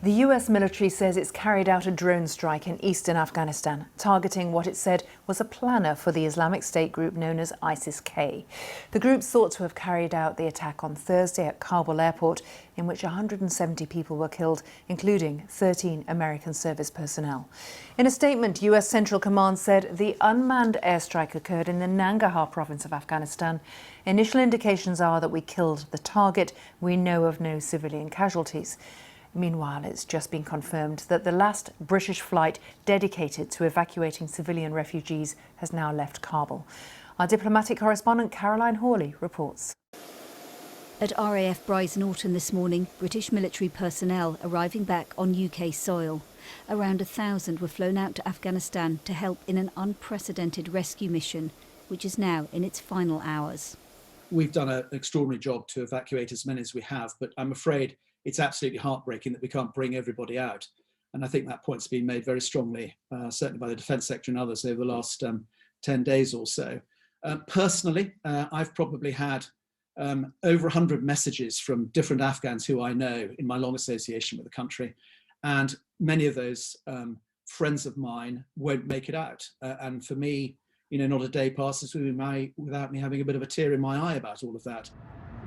The US military says it's carried out a drone strike in eastern Afghanistan, targeting what it said was a planner for the Islamic State group known as ISIS-K. The group's thought to have carried out the attack on Thursday at Kabul airport, in which 170 people were killed, including 13 American service personnel. In a statement, US Central Command said the unmanned airstrike occurred in the Nangarhar province of Afghanistan. Initial indications are that we killed the target. We know of no civilian casualties. Meanwhile, it's just been confirmed that the last British flight dedicated to evacuating civilian refugees has now left Kabul. Our diplomatic correspondent Caroline Hawley reports. At RAF Brize Norton this morning, British military personnel arriving back on UK soil. Around 1,000 were flown out to Afghanistan to help in an unprecedented rescue mission, which is now in its final hours. We've done an extraordinary job to evacuate as many as we have, but I'm afraid it's absolutely heartbreaking that we can't bring everybody out. And I think that point's been made very strongly, certainly by the Defence Secretary and others over the last 10 days or so. Personally, I've probably had over 100 messages from different Afghans who I know in my long association with the country. And many of those friends of mine won't make it out. And for me, not a day passes without me having a bit of a tear in my eye about all of that.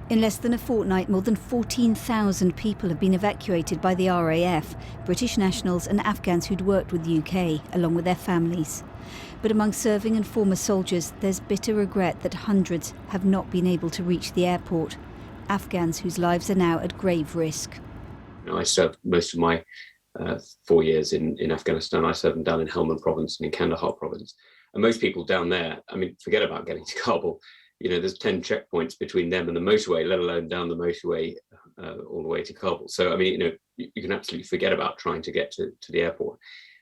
In less than a fortnight, more than 14,000 people have been evacuated by the RAF, British nationals and Afghans who'd worked with the UK, along with their families. But among serving and former soldiers, there's bitter regret that hundreds have not been able to reach the airport. Afghans whose lives are now at grave risk. I served most of my 4 years in Afghanistan. I served them down in Helmand province and in Kandahar province. And most people down there, forget about getting to Kabul. There's 10 checkpoints between them and the motorway, let alone down the motorway all the way to Kabul. So, you can absolutely forget about trying to get to the airport,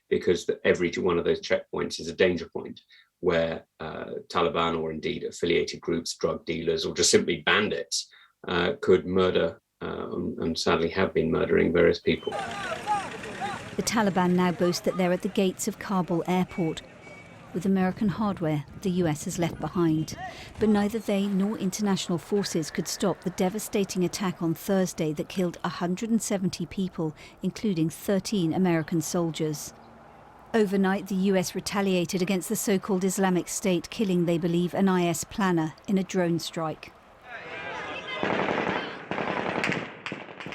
because every one of those checkpoints is a danger point where Taliban or indeed affiliated groups, drug dealers, or just simply bandits could murder and sadly have been murdering various people. The Taliban now boast that they're at the gates of Kabul airport, with American hardware the US has left behind. But neither they nor international forces could stop the devastating attack on Thursday that killed 170 people, including 13 American soldiers. Overnight, the US retaliated against the so-called Islamic State, killing, they believe, an IS planner in a drone strike.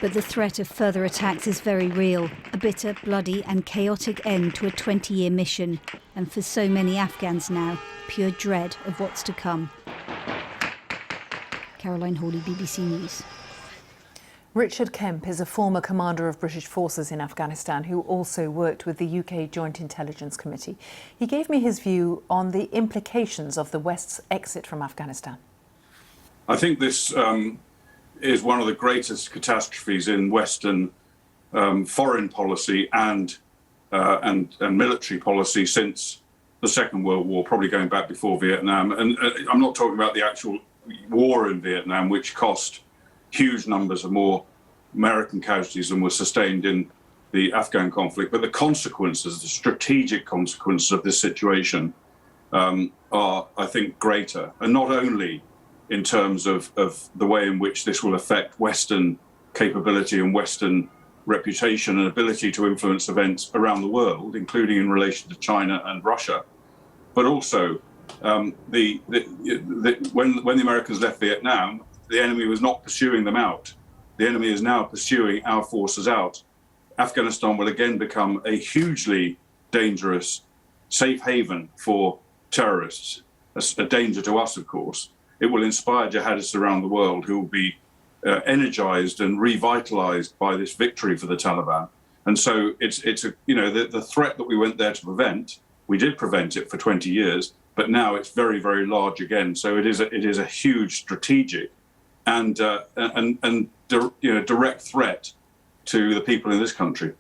But the threat of further attacks is very real, a bitter, bloody and chaotic end to a 20-year mission, and for so many Afghans now, pure dread of what's to come. Caroline Hawley, BBC News. Richard Kemp is a former commander of British forces in Afghanistan who also worked with the UK Joint Intelligence Committee. He gave me his view on the implications of the West's exit from Afghanistan. I think this is one of the greatest catastrophes in Western foreign policy and military policy since the Second World War, probably going back before Vietnam. And I'm not talking about the actual war in Vietnam, which cost huge numbers of more American casualties than were sustained in the Afghan conflict, but the consequences, the strategic consequences of this situation are, I think, greater. And not only in terms of the way in which this will affect Western capability and Western reputation and ability to influence events around the world, including in relation to China and Russia, but also when the Americans left Vietnam, the enemy was not pursuing them out. The enemy is now pursuing our forces out. Afghanistan will again become a hugely dangerous safe haven for terrorists, a danger to us, of course. It will inspire jihadists around the world who will be energized and revitalized by this victory for the Taliban. And so the threat that we went there to prevent, we did prevent it for 20 years, but now it's very, very large again. So it is a huge strategic and direct threat to the people in this country.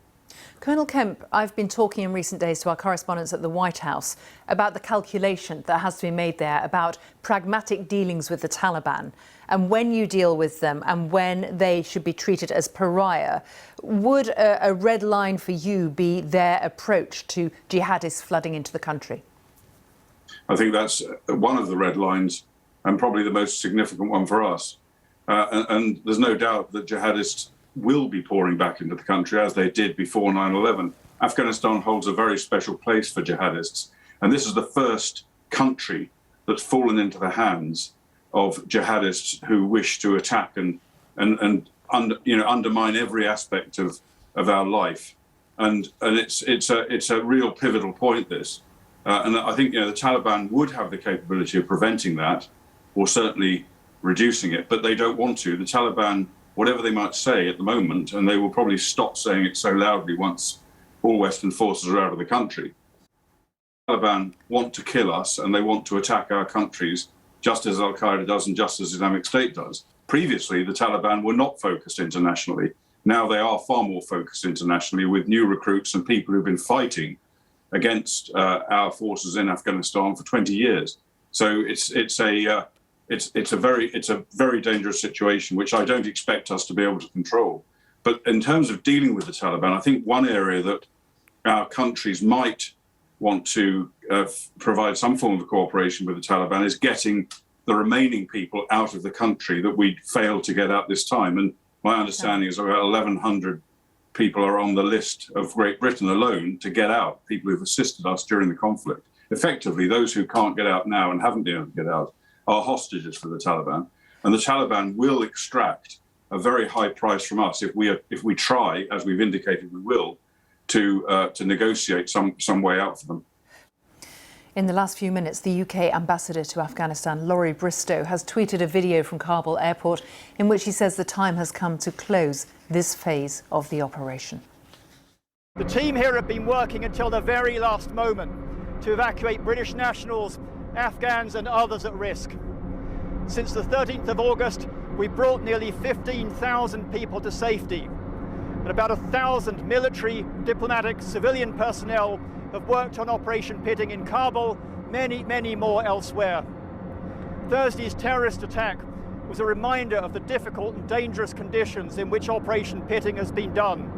Colonel Kemp, I've been talking in recent days to our correspondents at the White House about the calculation that has to be made there about pragmatic dealings with the Taliban and when you deal with them and when they should be treated as pariah. Would a red line for you be their approach to jihadists flooding into the country? I think that's one of the red lines and probably the most significant one for us. And there's no doubt that jihadists will be pouring back into the country as they did before 9/11. Afghanistan holds a very special place for jihadists, and this is the first country that's fallen into the hands of jihadists who wish to attack and undermine every aspect of our life. And it's a real pivotal point, this. And I think the Taliban would have the capability of preventing that, or certainly reducing it, but they don't want to. The Taliban, whatever they might say at the moment, and they will probably stop saying it so loudly once all Western forces are out of the country. The Taliban want to kill us, and they want to attack our countries, just as Al-Qaeda does and just as Islamic State does. Previously, the Taliban were not focused internationally. Now they are far more focused internationally, with new recruits and people who've been fighting against our forces in Afghanistan for 20 years. So it's a very dangerous situation, which I don't expect us to be able to control. But in terms of dealing with the Taliban, I think one area that our countries might want to provide some form of cooperation with the Taliban is getting the remaining people out of the country that we failed to get out this time. And my understanding is about 1,100 people are on the list of Great Britain alone to get out, people who've assisted us during the conflict. Effectively, those who can't get out now and haven't been able to get out are hostages for the Taliban. And the Taliban will extract a very high price from us if we try, as we've indicated we will, to negotiate some way out for them. In the last few minutes, the UK ambassador to Afghanistan, Laurie Bristow, has tweeted a video from Kabul airport in which he says the time has come to close this phase of the operation. The team here have been working until the very last moment to evacuate British nationals, Afghans and others at risk. Since the 13th of August, we brought nearly 15,000 people to safety, and about 1,000 military, diplomatic, civilian personnel have worked on Operation Pitting in Kabul, many more elsewhere. Thursday's terrorist attack was a reminder of the difficult and dangerous conditions in which Operation Pitting has been done.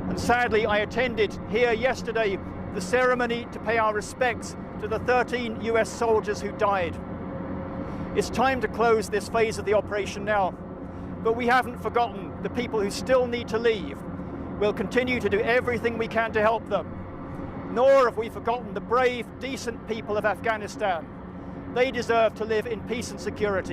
And sadly, I attended here yesterday the ceremony to pay our respects to the 13 US soldiers who died. It's time to close this phase of the operation now, but we haven't forgotten the people who still need to leave. We'll continue to do everything we can to help them. Nor have we forgotten the brave, decent people of Afghanistan. They deserve to live in peace and security.